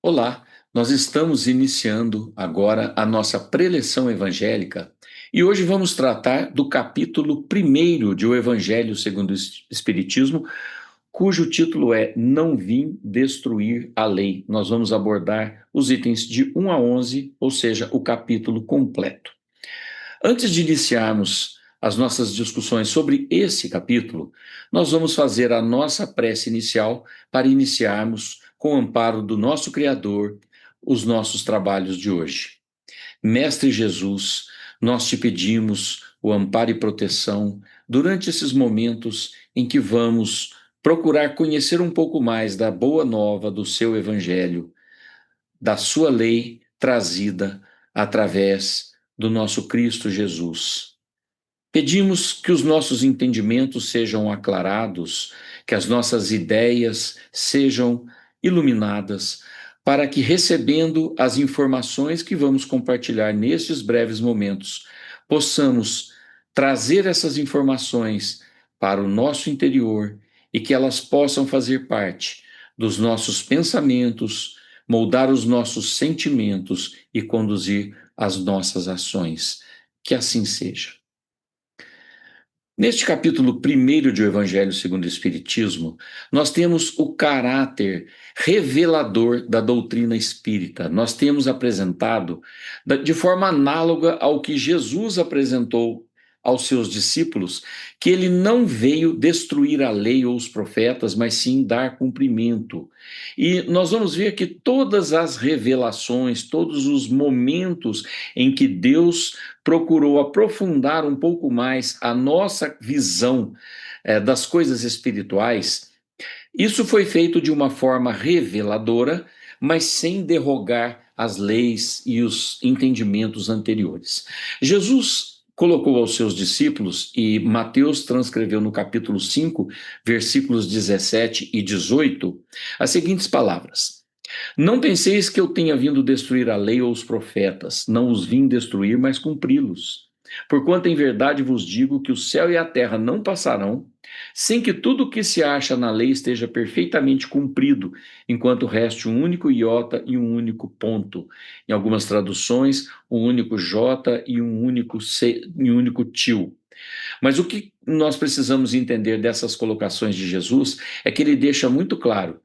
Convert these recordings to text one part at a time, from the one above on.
Olá, nós estamos iniciando agora a nossa preleção evangélica e hoje vamos tratar do capítulo primeiro de O Evangelho segundo o Espiritismo, cujo título é Não Vim Destruir a Lei. Nós vamos abordar os itens de 1 a 11, ou seja, o capítulo completo. Antes de iniciarmos as nossas discussões sobre esse capítulo, nós vamos fazer a nossa prece inicial para iniciarmos, com o amparo do nosso Criador, os nossos trabalhos de hoje. Mestre Jesus, nós te pedimos o amparo e proteção durante esses momentos em que vamos procurar conhecer um pouco mais da boa nova do seu Evangelho, da sua lei trazida através do nosso Cristo Jesus. Pedimos que os nossos entendimentos sejam aclarados, que as nossas ideias sejam iluminadas, para que, recebendo as informações que vamos compartilhar nestes breves momentos, possamos trazer essas informações para o nosso interior e que elas possam fazer parte dos nossos pensamentos, moldar os nossos sentimentos e conduzir as nossas ações. Que assim seja. Neste capítulo primeiro de O Evangelho segundo o Espiritismo, nós temos o caráter revelador da doutrina espírita. Nós temos apresentado, de forma análoga ao que Jesus apresentou aos seus discípulos, que ele não veio destruir a lei ou os profetas, mas sim dar cumprimento. E nós vamos ver que todas as revelações, todos os momentos em que Deus procurou aprofundar um pouco mais a nossa visão das coisas espirituais, isso foi feito de uma forma reveladora, mas sem derrogar as leis e os entendimentos anteriores. Jesus colocou aos seus discípulos, e Mateus transcreveu no capítulo 5, versículos 17 e 18, as seguintes palavras: Não penseis que eu tenha vindo destruir a lei ou os profetas, não os vim destruir, mas cumpri-los. Porquanto em verdade vos digo que o céu e a terra não passarão, sem que tudo o que se acha na lei esteja perfeitamente cumprido, enquanto reste um único iota e um único ponto. Em algumas traduções, um único jota e um único til. Mas o que nós precisamos entender dessas colocações de Jesus é que ele deixa muito claro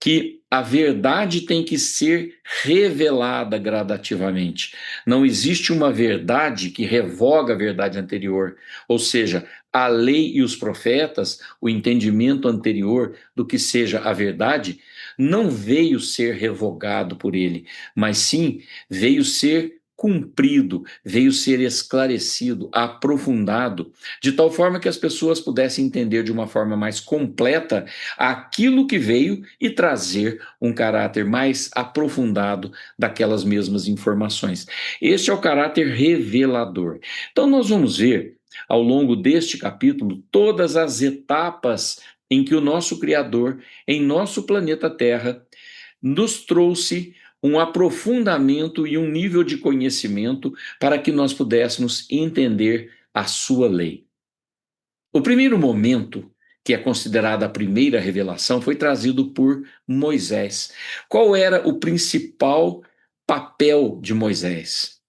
que a verdade tem que ser revelada gradativamente. Não existe uma verdade que revoga a verdade anterior, ou seja, a lei e os profetas, o entendimento anterior do que seja a verdade, não veio ser revogado por ele, mas sim veio ser cumprido, veio ser esclarecido, aprofundado, de tal forma que as pessoas pudessem entender de uma forma mais completa aquilo que veio e trazer um caráter mais aprofundado daquelas mesmas informações. Este é o caráter revelador. Então, nós vamos ver, ao longo deste capítulo, todas as etapas em que o nosso Criador, em nosso planeta Terra, nos trouxe um aprofundamento e um nível de conhecimento para que nós pudéssemos entender a sua lei. O primeiro momento, que é considerada a primeira revelação, foi trazido por Moisés. Qual era o principal papel de Moisés?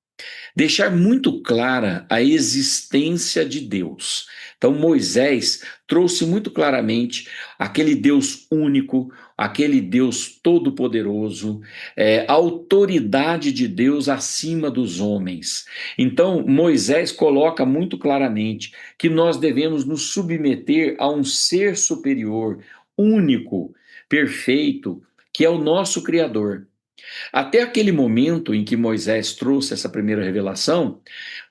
Deixar muito clara a existência de Deus. Então, Moisés trouxe muito claramente aquele Deus único, aquele Deus todo-poderoso, a autoridade de Deus acima dos homens. Então, Moisés coloca muito claramente que nós devemos nos submeter a um ser superior, único, perfeito, que é o nosso Criador. Até aquele momento em que Moisés trouxe essa primeira revelação,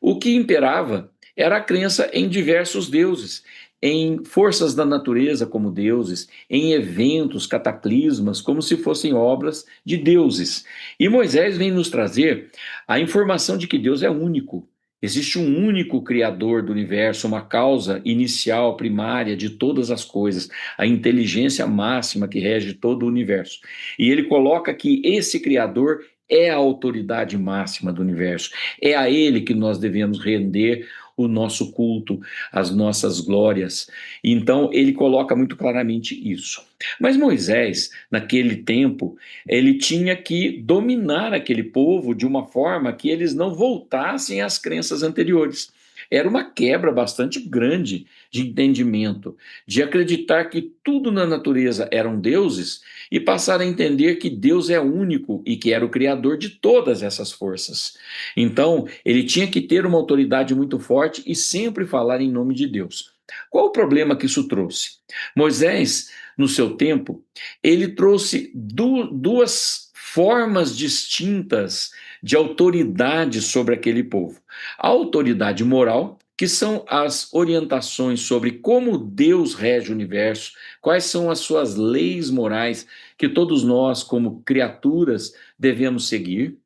o que imperava era a crença em diversos deuses, em forças da natureza como deuses, em eventos, cataclismas, como se fossem obras de deuses. E Moisés vem nos trazer a informação de que Deus é único. Existe um único Criador do universo, uma causa inicial, primária de todas as coisas, a inteligência máxima que rege todo o universo. E ele coloca que esse Criador é a autoridade máxima do universo. É a ele que nós devemos render o nosso culto, as nossas glórias. Então, ele coloca muito claramente isso. Mas Moisés, naquele tempo, ele tinha que dominar aquele povo de uma forma que eles não voltassem às crenças anteriores. Era uma quebra bastante grande de entendimento, de acreditar que tudo na natureza eram deuses e passar a entender que Deus é único e que era o criador de todas essas forças. Então, ele tinha que ter uma autoridade muito forte e sempre falar em nome de Deus. Qual o problema que isso trouxe? Moisés, no seu tempo, ele trouxe duas formas distintas de autoridade sobre aquele povo. A autoridade moral, que são as orientações sobre como Deus rege o universo, quais são as suas leis morais que todos nós, como criaturas, devemos seguir.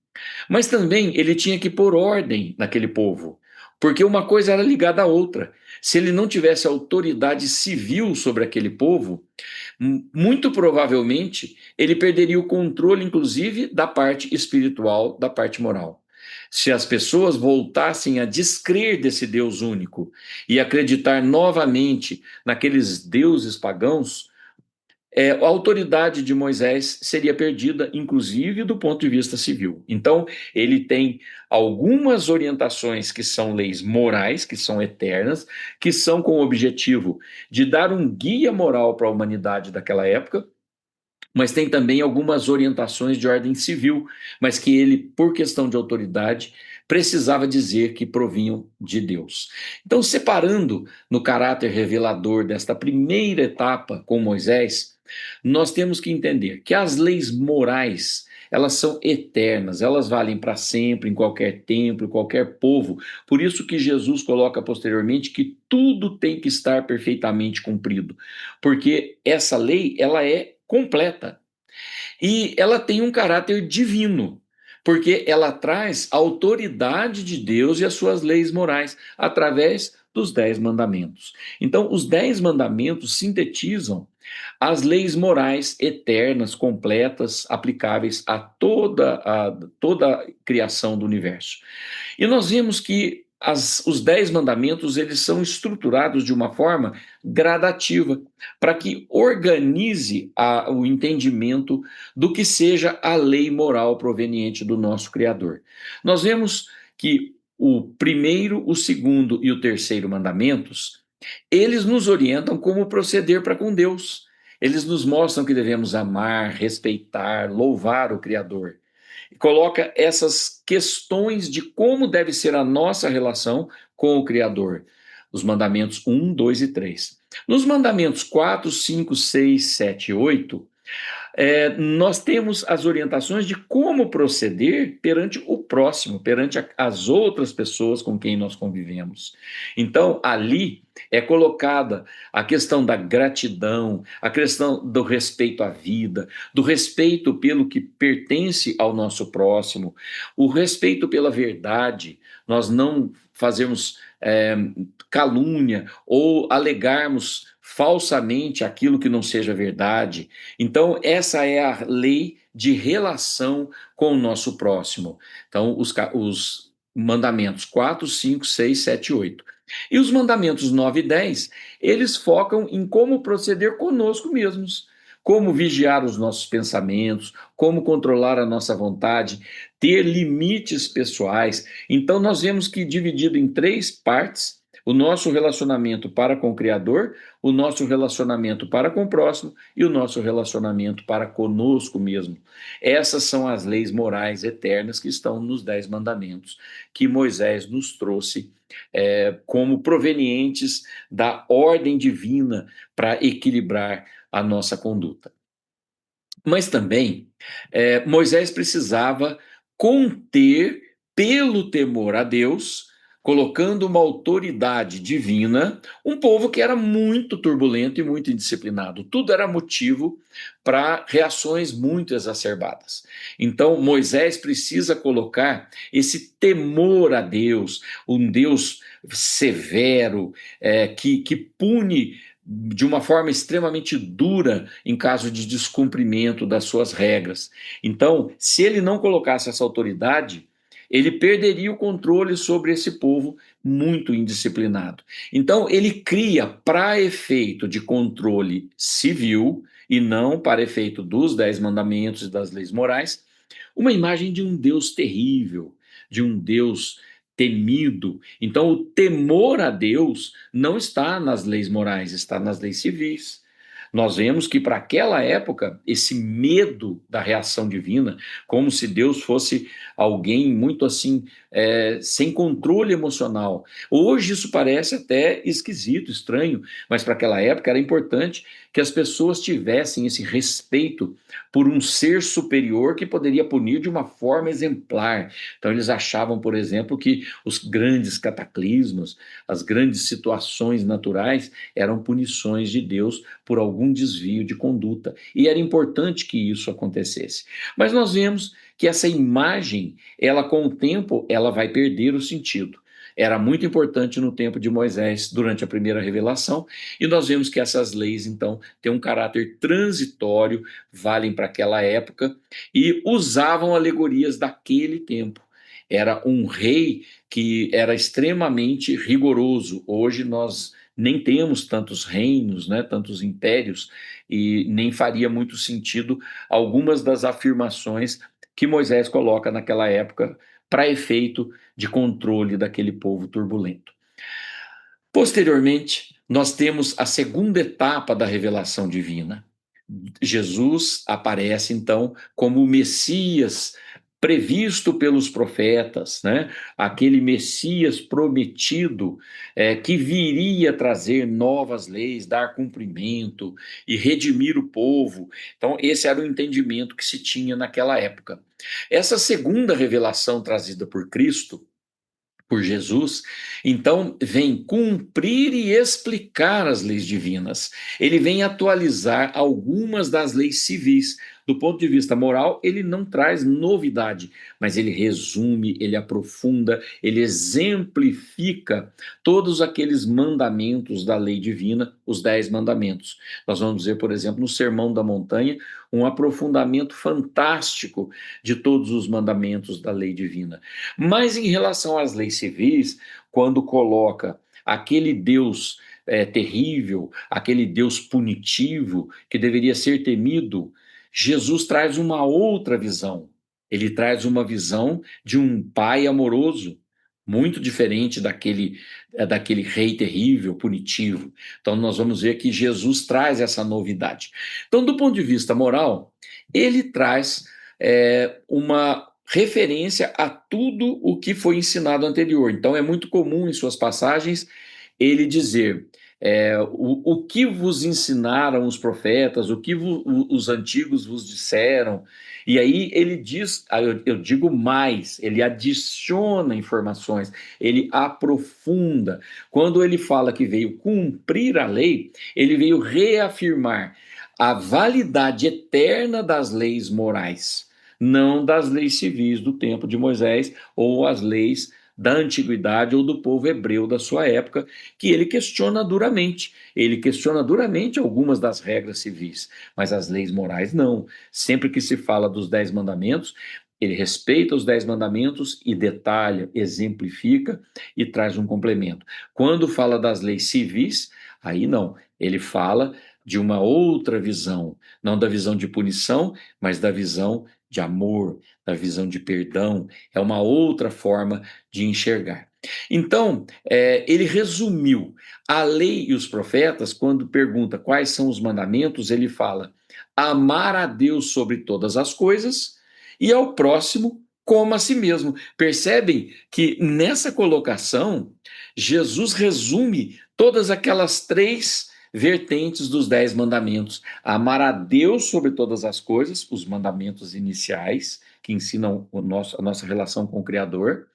Mas também ele tinha que pôr ordem naquele povo, porque uma coisa era ligada à outra. Se ele não tivesse autoridade civil sobre aquele povo, muito provavelmente ele perderia o controle, inclusive, da parte espiritual, da parte moral. Se as pessoas voltassem a descrer desse Deus único e acreditar novamente naqueles deuses pagãos, a autoridade de Moisés seria perdida, inclusive do ponto de vista civil. Então, ele tem algumas orientações que são leis morais, que são eternas, que são com o objetivo de dar um guia moral para a humanidade daquela época, mas tem também algumas orientações de ordem civil, mas que ele, por questão de autoridade, precisava dizer que provinham de Deus. Então, separando no caráter revelador desta primeira etapa com Moisés, nós temos que entender que as leis morais, elas são eternas, elas valem para sempre, em qualquer tempo, em qualquer povo. Por isso que Jesus coloca posteriormente que tudo tem que estar perfeitamente cumprido, porque essa lei, ela é completa. E ela tem um caráter divino, porque ela traz a autoridade de Deus e as suas leis morais através dos 10 mandamentos. Então, os 10 mandamentos sintetizam as leis morais eternas, completas, aplicáveis a toda a criação do universo. E nós vimos que os 10 mandamentos eles são estruturados de uma forma gradativa, para que organize o entendimento do que seja a lei moral proveniente do nosso Criador. Nós vemos que o primeiro, o segundo e o terceiro mandamentos, eles nos orientam como proceder para com Deus. Eles nos mostram que devemos amar, respeitar, louvar o Criador. Coloca essas questões de como deve ser a nossa relação com o Criador. Os mandamentos 1, 2 e 3. Nos mandamentos 4, 5, 6, 7 e 8, nós temos as orientações de como proceder perante o próximo, perante as outras pessoas com quem nós convivemos. Então, ali é colocada a questão da gratidão, a questão do respeito à vida, do respeito pelo que pertence ao nosso próximo, o respeito pela verdade, nós não fazermos calúnia ou alegarmos falsamente aquilo que não seja verdade. Então, essa é a lei de relação com o nosso próximo. Então, os mandamentos 4, 5, 6, 7 e 8. E os mandamentos 9 e 10, eles focam em como proceder conosco mesmos, como vigiar os nossos pensamentos, como controlar a nossa vontade, ter limites pessoais. Então, nós vemos que dividido em 3 partes, o nosso relacionamento para com o Criador, o nosso relacionamento para com o próximo e o nosso relacionamento para conosco mesmo. Essas são as leis morais eternas que estão nos 10 mandamentos que Moisés nos trouxe como provenientes da ordem divina para equilibrar a nossa conduta. Mas também Moisés precisava conter, pelo temor a Deus, colocando uma autoridade divina, um povo que era muito turbulento e muito indisciplinado. Tudo era motivo para reações muito exacerbadas. Então, Moisés precisa colocar esse temor a Deus, um Deus severo, que pune de uma forma extremamente dura em caso de descumprimento das suas regras. Então, se ele não colocasse essa autoridade, ele perderia o controle sobre esse povo muito indisciplinado. Então, ele cria, para efeito de controle civil, e não para efeito dos 10 mandamentos e das leis morais, uma imagem de um Deus terrível, de um Deus temido. Então, o temor a Deus não está nas leis morais, está nas leis civis. Nós vemos que para aquela época, esse medo da reação divina, como se Deus fosse alguém muito assim, sem controle emocional. Hoje isso parece até esquisito, estranho, mas para aquela época era importante que as pessoas tivessem esse respeito por um ser superior que poderia punir de uma forma exemplar. Então eles achavam, por exemplo, que os grandes cataclismos, as grandes situações naturais eram punições de Deus por algum desvio de conduta. E era importante que isso acontecesse. Mas nós vemos que essa imagem, ela com o tempo, ela vai perder o sentido. Era muito importante no tempo de Moisés, durante a primeira revelação, e nós vemos que essas leis, então, têm um caráter transitório, valem para aquela época, e usavam alegorias daquele tempo. Era um rei que era extremamente rigoroso. Hoje nós nem temos tantos reinos, né, tantos impérios, e nem faria muito sentido algumas das afirmações que Moisés coloca naquela época para efeito de controle daquele povo turbulento. Posteriormente, nós temos a segunda etapa da revelação divina. Jesus aparece então como o Messias previsto pelos profetas, né? Aquele Messias prometido, que viria trazer novas leis, dar cumprimento e redimir o povo. Então, esse era o entendimento que se tinha naquela época. Essa segunda revelação trazida por Cristo, por Jesus, então vem cumprir e explicar as leis divinas. Ele vem atualizar algumas das leis civis. Do ponto de vista moral, ele não traz novidade, mas ele resume, ele aprofunda, ele exemplifica todos aqueles mandamentos da lei divina, os 10 mandamentos. Nós vamos ver, por exemplo, no Sermão da Montanha, um aprofundamento fantástico de todos os mandamentos da lei divina. Mas em relação às leis civis, quando coloca aquele Deus terrível, aquele Deus punitivo, que deveria ser temido, Jesus traz uma outra visão. Ele traz uma visão de um pai amoroso, muito diferente daquele rei terrível, punitivo. Então, nós vamos ver que Jesus traz essa novidade. Então, do ponto de vista moral, ele traz uma referência a tudo o que foi ensinado anterior. Então, é muito comum em suas passagens ele dizer o que vos ensinaram os profetas, o que os antigos vos disseram. E aí ele diz, eu digo mais, ele adiciona informações, ele aprofunda. Quando ele fala que veio cumprir a lei, ele veio reafirmar a validade eterna das leis morais, não das leis civis do tempo de Moisés ou as leis da antiguidade ou do povo hebreu da sua época, que ele questiona duramente. Ele questiona duramente algumas das regras civis, mas as leis morais não. Sempre que se fala dos 10 mandamentos, ele respeita os 10 mandamentos e detalha, exemplifica e traz um complemento. Quando fala das leis civis, aí não. Ele fala de uma outra visão, não da visão de punição, mas da visão de amor, da visão de perdão. É uma outra forma de enxergar. Então, ele resumiu a lei e os profetas. Quando pergunta quais são os mandamentos, ele fala: amar a Deus sobre todas as coisas e ao próximo como a si mesmo. Percebem que nessa colocação, Jesus resume todas aquelas três vertentes dos 10 mandamentos: amar a Deus sobre todas as coisas, os mandamentos iniciais, que ensinam a nossa relação com o Criador,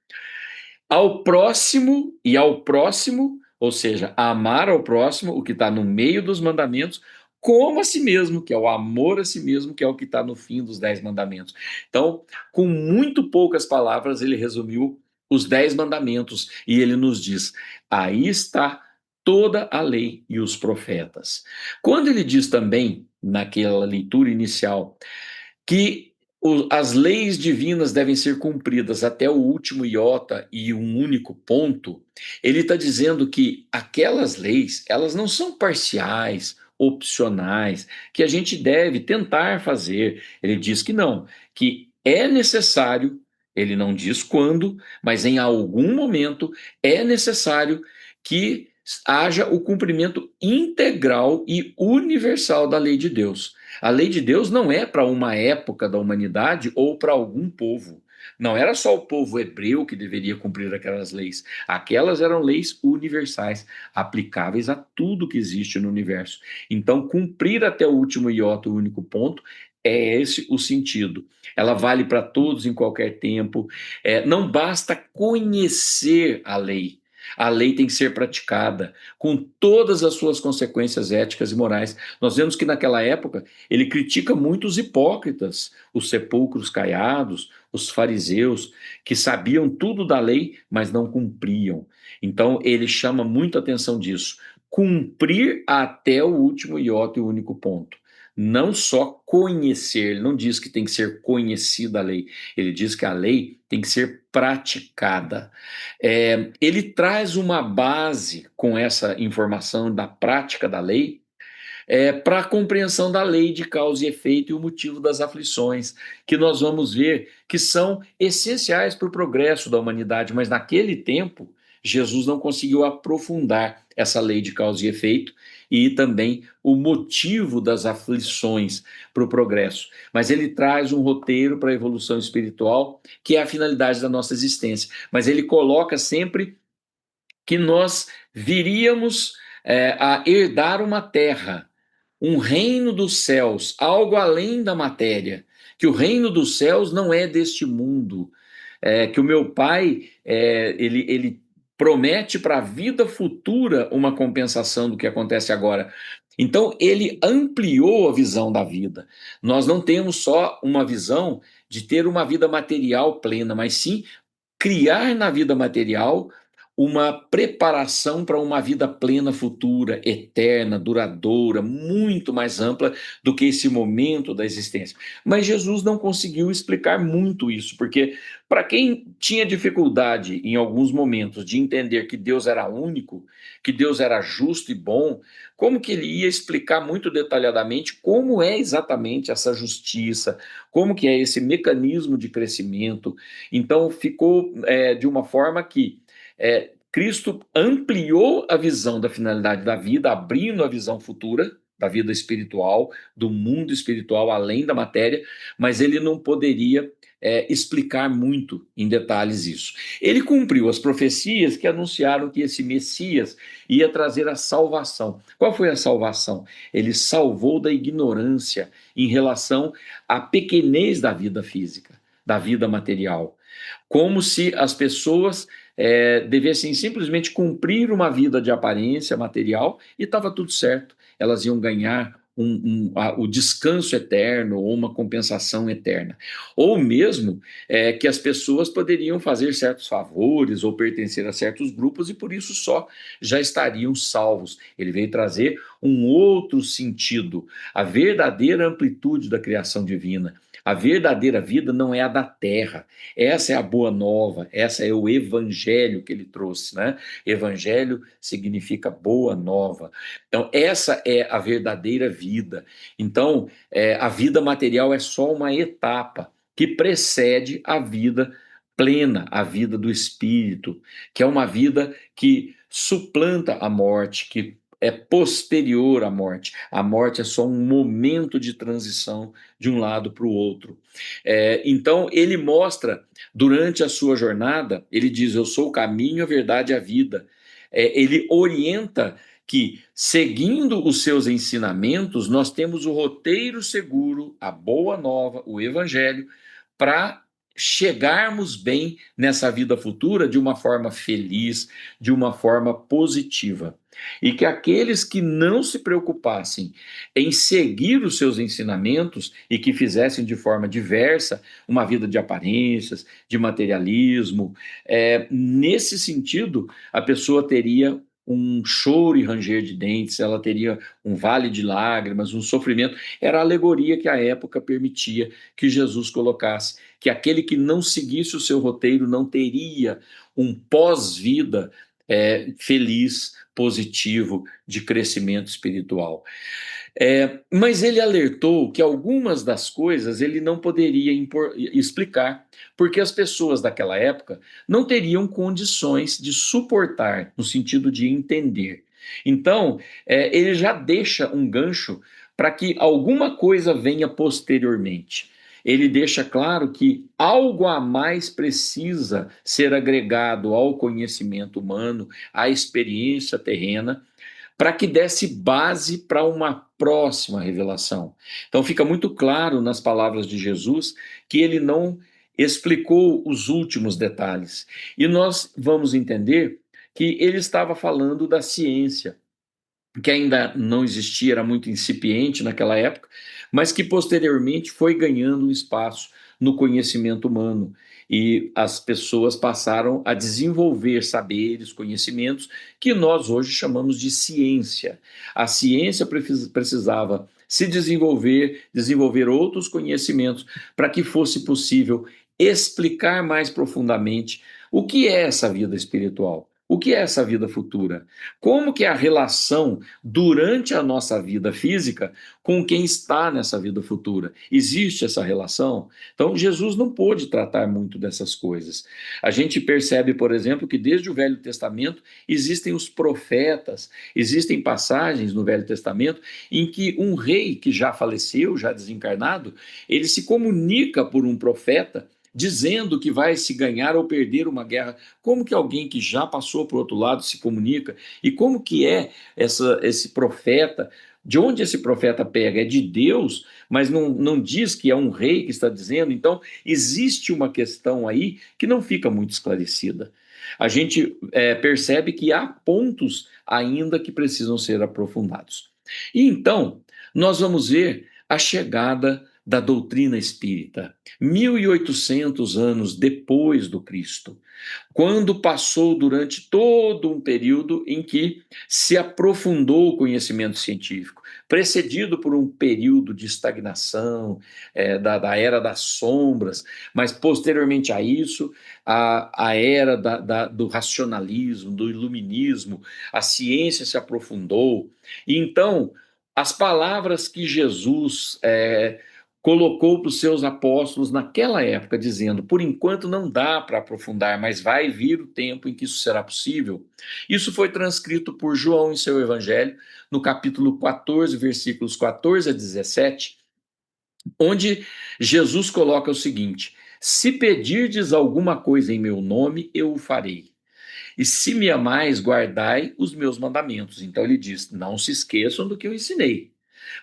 ao próximo e ao próximo, ou seja, amar ao próximo, o que está no meio dos mandamentos, como a si mesmo, que é o amor a si mesmo, que é o que está no fim dos 10 mandamentos. Então, com muito poucas palavras, ele resumiu os 10 mandamentos e ele nos diz: aí está toda a lei e os profetas. Quando ele diz também, naquela leitura inicial, que As leis divinas devem ser cumpridas até o último iota e um único ponto. Ele está dizendo que aquelas leis, elas não são parciais, opcionais, que a gente deve tentar fazer. Ele diz que não, que é necessário, ele não diz quando, mas em algum momento é necessário que haja o cumprimento integral e universal da lei de Deus. A lei de Deus não é para uma época da humanidade ou para algum povo. Não era só o povo hebreu que deveria cumprir aquelas leis. Aquelas eram leis universais, aplicáveis a tudo que existe no universo. Então, cumprir até o último iota, o único ponto, é esse o sentido. Ela vale para todos em qualquer tempo. Não basta conhecer a lei. A lei tem que ser praticada com todas as suas consequências éticas e morais. Nós vemos que naquela época ele critica muito os hipócritas, os sepulcros caiados, os fariseus, que sabiam tudo da lei, mas não cumpriam. Então ele chama muito a atenção disso. Cumprir até o último iota e o único ponto. Não só conhecer, ele não diz que tem que ser conhecida a lei, ele diz que a lei tem que ser praticada. Ele traz uma base com essa informação da prática da lei, para a compreensão da lei de causa e efeito e o motivo das aflições, que nós vamos ver que são essenciais para o progresso da humanidade, mas naquele tempo Jesus não conseguiu aprofundar essa lei de causa e efeito e também o motivo das aflições para o progresso. Mas ele traz um roteiro para a evolução espiritual, que é a finalidade da nossa existência. Mas ele coloca sempre que nós viríamos a herdar uma terra, um reino dos céus, algo além da matéria, que o reino dos céus não é deste mundo, que o meu pai, ele promete para a vida futura uma compensação do que acontece agora. Então, ele ampliou a visão da vida. Nós não temos só uma visão de ter uma vida material plena, mas sim criar na vida material uma preparação para uma vida plena futura, eterna, duradoura, muito mais ampla do que esse momento da existência. Mas Jesus não conseguiu explicar muito isso, porque para quem tinha dificuldade em alguns momentos de entender que Deus era único, que Deus era justo e bom, como que ele ia explicar muito detalhadamente como é exatamente essa justiça, como que é esse mecanismo de crescimento? Então ficou de uma forma que Cristo ampliou a visão da finalidade da vida, abrindo a visão futura da vida espiritual, do mundo espiritual além da matéria, mas ele não poderia explicar muito em detalhes isso. Ele cumpriu as profecias que anunciaram que esse Messias ia trazer a salvação. Qual foi a salvação? Ele salvou da ignorância em relação à pequenez da vida física, da vida material, como se as pessoas devessem simplesmente cumprir uma vida de aparência material e estava tudo certo. Elas iam ganhar o descanso eterno ou uma compensação eterna. Ou mesmo que as pessoas poderiam fazer certos favores ou pertencer a certos grupos e por isso só já estariam salvos. Ele veio trazer um outro sentido, a verdadeira amplitude da criação divina. A verdadeira vida não é a da terra. Essa é a boa nova, essa é o evangelho que ele trouxe, né? Evangelho significa boa nova. Então, essa é a verdadeira vida. Então, a vida material é só uma etapa que precede a vida plena, a vida do espírito, que é uma vida que suplanta a morte, que é posterior à morte. A morte é só um momento de transição de um lado para o outro. Então, ele mostra, durante a sua jornada, ele diz: Eu sou o caminho, a verdade e a vida. Ele orienta que, seguindo os seus ensinamentos, nós temos o roteiro seguro, a boa nova, o evangelho, para chegarmos bem nessa vida futura de uma forma feliz, de uma forma positiva. E que aqueles que não se preocupassem em seguir os seus ensinamentos e que fizessem de forma diversa uma vida de aparências, de materialismo, nesse sentido, a pessoa teria um choro e ranger de dentes, ela teria um vale de lágrimas, um sofrimento. Era a alegoria que a época permitia que Jesus colocasse, que aquele que não seguisse o seu roteiro não teria um pós-vida feliz, positivo, de crescimento espiritual. Mas ele alertou que algumas das coisas ele não poderia explicar, porque as pessoas daquela época não teriam condições de suportar, no sentido de entender. Então, ele já deixa um gancho para que alguma coisa venha posteriormente. Ele deixa claro que algo a mais precisa ser agregado ao conhecimento humano, à experiência terrena, para que desse base para uma próxima revelação. Então fica muito claro nas palavras de Jesus que ele não explicou os últimos detalhes. E nós vamos entender que ele estava falando da ciência, que ainda não existia, era muito incipiente naquela época, mas que posteriormente foi ganhando espaço no conhecimento humano. E as pessoas passaram a desenvolver saberes, conhecimentos, que nós hoje chamamos de ciência. A ciência precisava se desenvolver, desenvolver outros conhecimentos, para que fosse possível explicar mais profundamente o que é essa vida espiritual. O que é essa vida futura? Como que é a relação durante a nossa vida física com quem está nessa vida futura? Existe essa relação? Então, Jesus não pôde tratar muito dessas coisas. A gente percebe, por exemplo, que desde o Velho Testamento existem os profetas, existem passagens no Velho Testamento em que um rei que já faleceu, já desencarnado, ele se comunica por um profeta dizendo que vai se ganhar ou perder uma guerra. Como que alguém que já passou para o outro lado se comunica? E como que é esse profeta? De onde esse profeta pega? É de Deus, mas não diz que é um rei que está dizendo. Então, existe uma questão aí que não fica muito esclarecida. A gente percebe que há pontos ainda que precisam ser aprofundados. E então, nós vamos ver a chegada da doutrina espírita, 1800 anos depois do Cristo, quando passou durante todo um período em que se aprofundou o conhecimento científico, precedido por um período de estagnação, da era das sombras, mas posteriormente a isso, a era do racionalismo, do iluminismo, a ciência se aprofundou, e então as palavras que Jesus colocou para os seus apóstolos naquela época, dizendo: por enquanto não dá para aprofundar, mas vai vir o tempo em que isso será possível. Isso foi transcrito por João em seu Evangelho, no capítulo 14, versículos 14 a 17, onde Jesus coloca o seguinte: se pedirdes alguma coisa em meu nome, eu o farei. E se me amais, guardai os meus mandamentos. Então ele diz: não se esqueçam do que eu ensinei.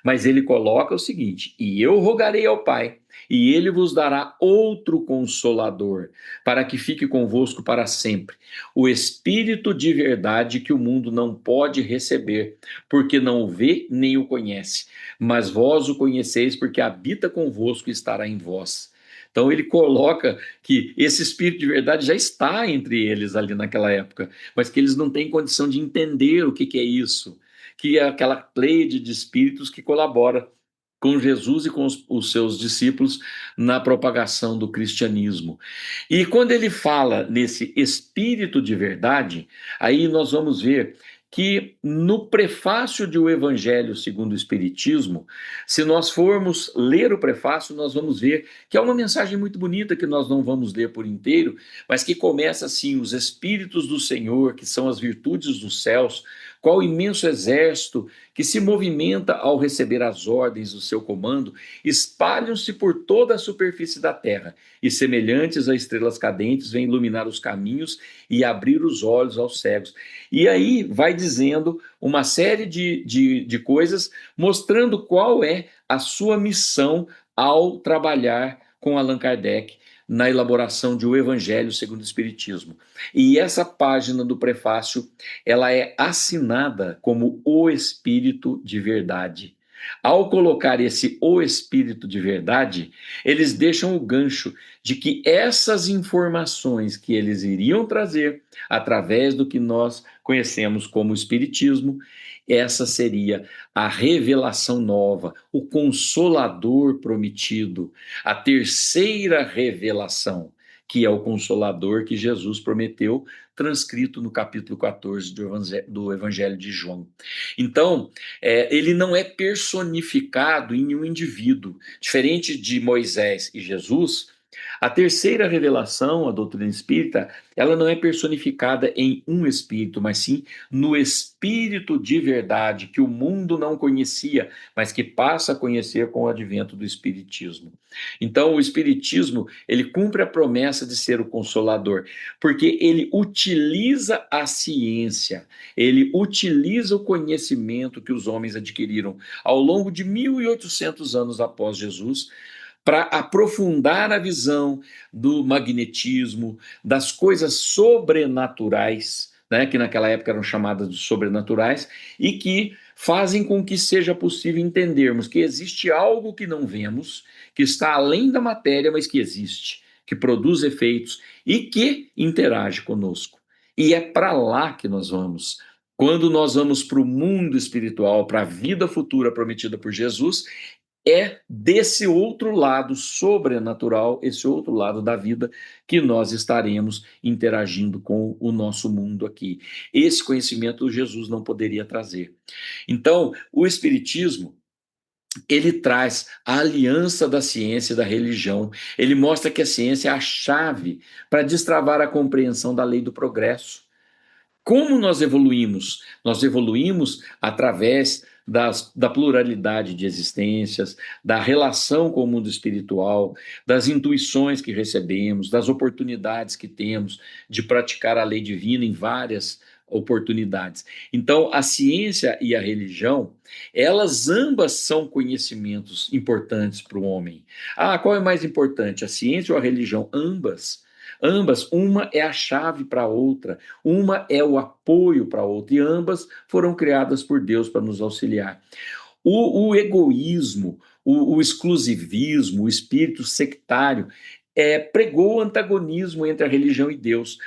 Mas ele coloca o seguinte: e eu rogarei ao Pai, e ele vos dará outro consolador, para que fique convosco para sempre, o Espírito de verdade que o mundo não pode receber, porque não o vê nem o conhece, mas vós o conheceis, porque habita convosco e estará em vós. Então ele coloca que esse Espírito de verdade já está entre eles ali naquela época, mas que eles não têm condição de entender o que é isso, que é aquela pleiade de espíritos que colabora com Jesus e com os seus discípulos na propagação do cristianismo. E quando ele fala nesse Espírito de verdade, aí nós vamos ver que no prefácio de O Evangelho segundo o Espiritismo, se nós formos ler o prefácio, nós vamos ver que é uma mensagem muito bonita que nós não vamos ler por inteiro, mas que começa assim: os Espíritos do Senhor, que são as virtudes dos céus, qual imenso exército que se movimenta ao receber as ordens do seu comando, espalham-se por toda a superfície da terra, e semelhantes a estrelas cadentes, vêm iluminar os caminhos e abrir os olhos aos cegos. E aí vai dizendo uma série de coisas, mostrando qual é a sua missão ao trabalhar com Allan Kardec na elaboração de O Evangelho segundo o Espiritismo. E essa página do prefácio, ela é assinada como O Espírito de Verdade. Ao colocar esse o Espírito de verdade, eles deixam o gancho de que essas informações que eles iriam trazer através do que nós conhecemos como Espiritismo, essa seria a revelação nova, o Consolador prometido, a terceira revelação, que é o Consolador que Jesus prometeu, transcrito no capítulo 14 do Evangelho de João. Então, ele não é personificado em um indivíduo. Diferente de Moisés e Jesus, a terceira revelação, a doutrina espírita, ela não é personificada em um espírito, mas sim no espírito de verdade que o mundo não conhecia, mas que passa a conhecer com o advento do espiritismo. Então, o espiritismo, ele cumpre a promessa de ser o consolador, porque ele utiliza a ciência, ele utiliza o conhecimento que os homens adquiriram ao longo de 1800 anos após Jesus, para aprofundar a visão do magnetismo, das coisas sobrenaturais, né, que naquela época eram chamadas de sobrenaturais, e que fazem com que seja possível entendermos que existe algo que não vemos, que está além da matéria, mas que existe, que produz efeitos e que interage conosco. E é para lá que nós vamos. Quando nós vamos para o mundo espiritual, para a vida futura prometida por Jesus, é desse outro lado sobrenatural, esse outro lado da vida, que nós estaremos interagindo com o nosso mundo aqui. Esse conhecimento Jesus não poderia trazer. Então, o Espiritismo, ele traz a aliança da ciência e da religião. Ele mostra que a ciência é a chave para destravar a compreensão da lei do progresso. Como nós evoluímos? Nós evoluímos através da pluralidade de existências, da relação com o mundo espiritual, das intuições que recebemos, das oportunidades que temos de praticar a lei divina em várias oportunidades. Então, a ciência e a religião, elas ambas são conhecimentos importantes para o homem. Ah, qual é mais importante, a ciência ou a religião? Ambas. Ambas, uma é a chave para a outra, uma é o apoio para a outra, e ambas foram criadas por Deus para nos auxiliar. O egoísmo, o exclusivismo, o espírito sectário pregou o antagonismo entre a religião e Deus,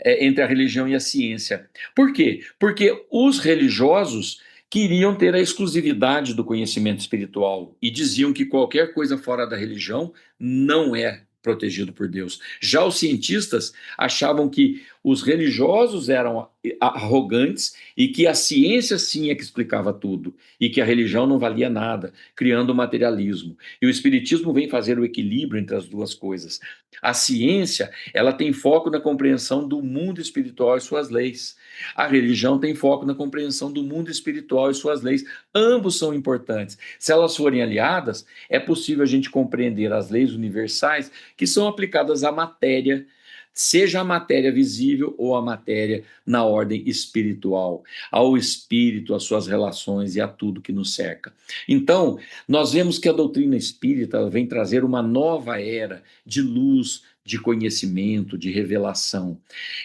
entre a religião e a ciência. Por quê? Porque os religiosos queriam ter a exclusividade do conhecimento espiritual e diziam que qualquer coisa fora da religião não é protegido por Deus. Já os cientistas achavam que os religiosos eram arrogantes e que a ciência sim é que explicava tudo e que a religião não valia nada, criando o materialismo. E o espiritismo vem fazer o equilíbrio entre as duas coisas. A ciência, ela tem foco na compreensão do mundo espiritual e suas leis. A religião tem foco na compreensão do mundo espiritual e suas leis. Ambos são importantes. Se elas forem aliadas, é possível a gente compreender as leis universais que são aplicadas à matéria, seja a matéria visível ou a matéria na ordem espiritual, ao espírito, às suas relações e a tudo que nos cerca. Então, nós vemos que a doutrina espírita vem trazer uma nova era de luz, de conhecimento, de revelação.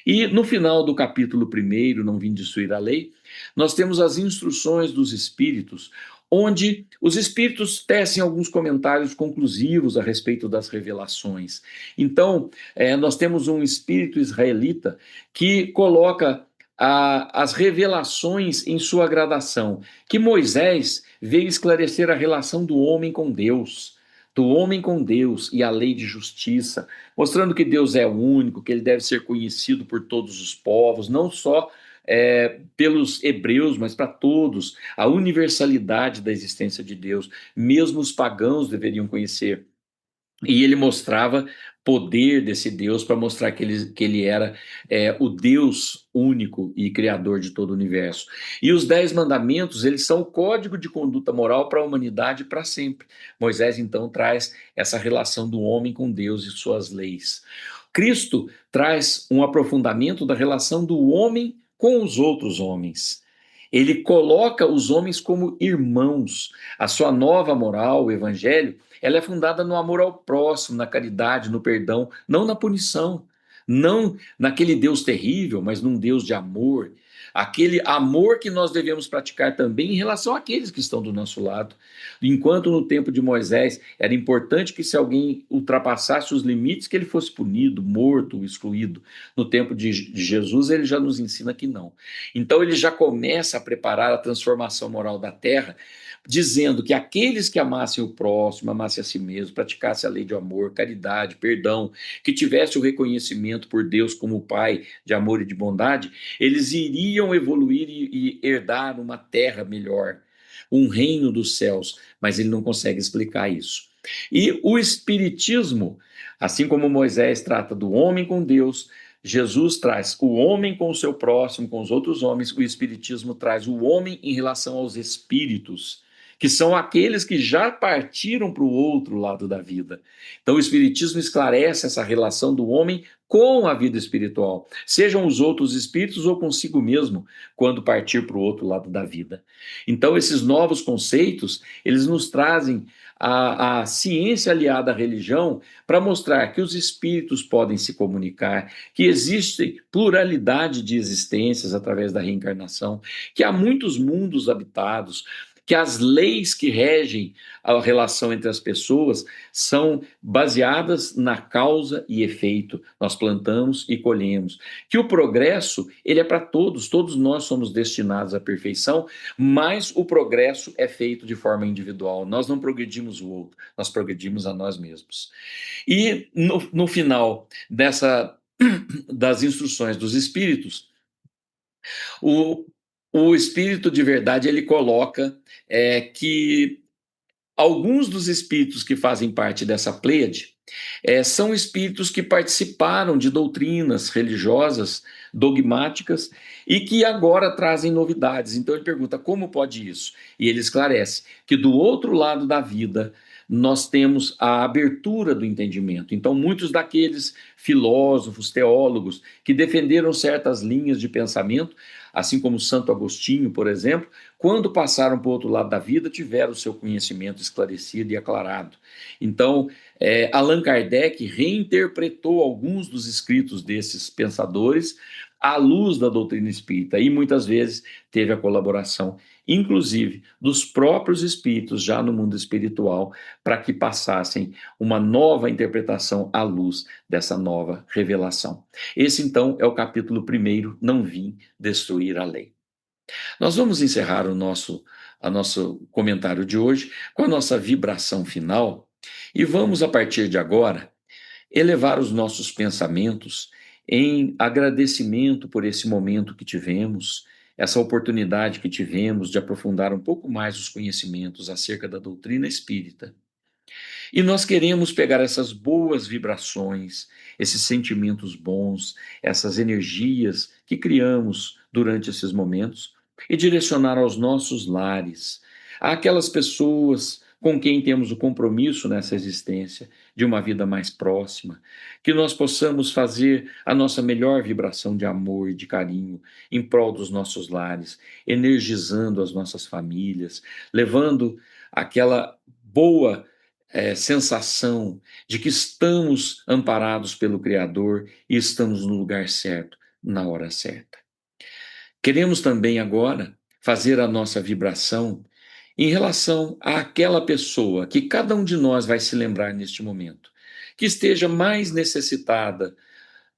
E no final do capítulo 1, Não Vim Destruir a Lei, nós temos as instruções dos espíritos, onde os espíritos tecem alguns comentários conclusivos a respeito das revelações. Então, nós temos um espírito israelita que coloca as revelações em sua gradação, que Moisés veio esclarecer a relação do homem com Deus, do homem com Deus e a lei de justiça, mostrando que Deus é único, que ele deve ser conhecido por todos os povos, não só pelos hebreus, mas para todos, a universalidade da existência de Deus, mesmo os pagãos deveriam conhecer. E ele mostrava poder desse Deus para mostrar que ele era o Deus único e criador de todo o universo. E os 10 mandamentos, eles são o código de conduta moral para a humanidade para sempre. Moisés, então, traz essa relação do homem com Deus e suas leis. Cristo traz um aprofundamento da relação do homem com os outros homens. Ele coloca os homens como irmãos. A sua nova moral, o evangelho, ela é fundada no amor ao próximo, na caridade, no perdão, não na punição, não naquele Deus terrível, mas num Deus de amor, aquele amor que nós devemos praticar também em relação àqueles que estão do nosso lado. Enquanto no tempo de Moisés era importante que se alguém ultrapassasse os limites, que ele fosse punido, morto, excluído. No tempo de Jesus, ele já nos ensina que não. Então ele já começa a preparar a transformação moral da terra, dizendo que aqueles que amassem o próximo, amassem a si mesmo, praticassem a lei de amor, caridade, perdão, que tivesse o reconhecimento por Deus como Pai de amor e de bondade, eles iriam evoluir e herdar uma terra melhor, um reino dos céus, mas ele não consegue explicar isso. E o Espiritismo, assim como Moisés trata do homem com Deus, Jesus traz o homem com o seu próximo, com os outros homens, o Espiritismo traz o homem em relação aos espíritos, que são aqueles que já partiram para o outro lado da vida. Então, o Espiritismo esclarece essa relação do homem com a vida espiritual, sejam os outros espíritos ou consigo mesmo, quando partir para o outro lado da vida. Então, esses novos conceitos, eles nos trazem a ciência aliada à religião para mostrar que os espíritos podem se comunicar, que existe pluralidade de existências através da reencarnação, que há muitos mundos habitados, que as leis que regem a relação entre as pessoas são baseadas na causa e efeito. Nós plantamos e colhemos. Que o progresso, ele é para todos, todos nós somos destinados à perfeição, mas o progresso é feito de forma individual. Nós não progredimos o outro, nós progredimos a nós mesmos. E no final das instruções dos espíritos, o, o espírito de verdade ele coloca que alguns dos espíritos que fazem parte dessa pleiade são espíritos que participaram de doutrinas religiosas, dogmáticas, e que agora trazem novidades. Então ele pergunta como pode isso? E ele esclarece que do outro lado da vida nós temos a abertura do entendimento. Então, muitos daqueles filósofos, teólogos que defenderam certas linhas de pensamento, assim como Santo Agostinho, por exemplo, quando passaram para o outro lado da vida, tiveram o seu conhecimento esclarecido e aclarado. Então, Allan Kardec reinterpretou alguns dos escritos desses pensadores à luz da doutrina espírita e muitas vezes teve a colaboração, inclusive, dos próprios espíritos já no mundo espiritual, para que passassem uma nova interpretação à luz dessa nova revelação. Esse, então, é o capítulo 1, Não Vim Destruir a Lei. Nós vamos encerrar o nosso comentário de hoje com a nossa vibração final e vamos, a partir de agora, elevar os nossos pensamentos em agradecimento por esse momento que tivemos, essa oportunidade que tivemos de aprofundar um pouco mais os conhecimentos acerca da doutrina espírita. E nós queremos pegar essas boas vibrações, esses sentimentos bons, essas energias que criamos durante esses momentos e direcionar aos nossos lares, àquelas pessoas com quem temos o compromisso nessa existência de uma vida mais próxima, que nós possamos fazer a nossa melhor vibração de amor e de carinho em prol dos nossos lares, energizando as nossas famílias, levando aquela boa sensação de que estamos amparados pelo Criador e estamos no lugar certo, na hora certa. Queremos também agora fazer a nossa vibração em relação àquela pessoa que cada um de nós vai se lembrar neste momento, que esteja mais necessitada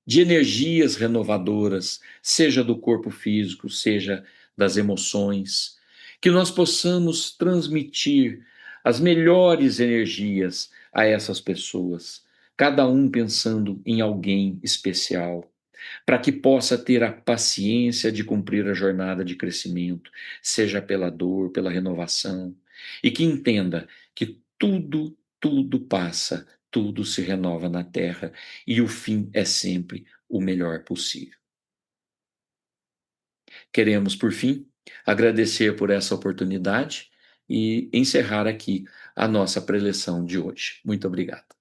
de energias renovadoras, seja do corpo físico, seja das emoções, que nós possamos transmitir as melhores energias a essas pessoas, cada um pensando em alguém especial, para que possa ter a paciência de cumprir a jornada de crescimento, seja pela dor, pela renovação, e que entenda que tudo passa, tudo se renova na Terra e o fim é sempre o melhor possível. Queremos, por fim, agradecer por essa oportunidade e encerrar aqui a nossa preleção de hoje. Muito obrigado.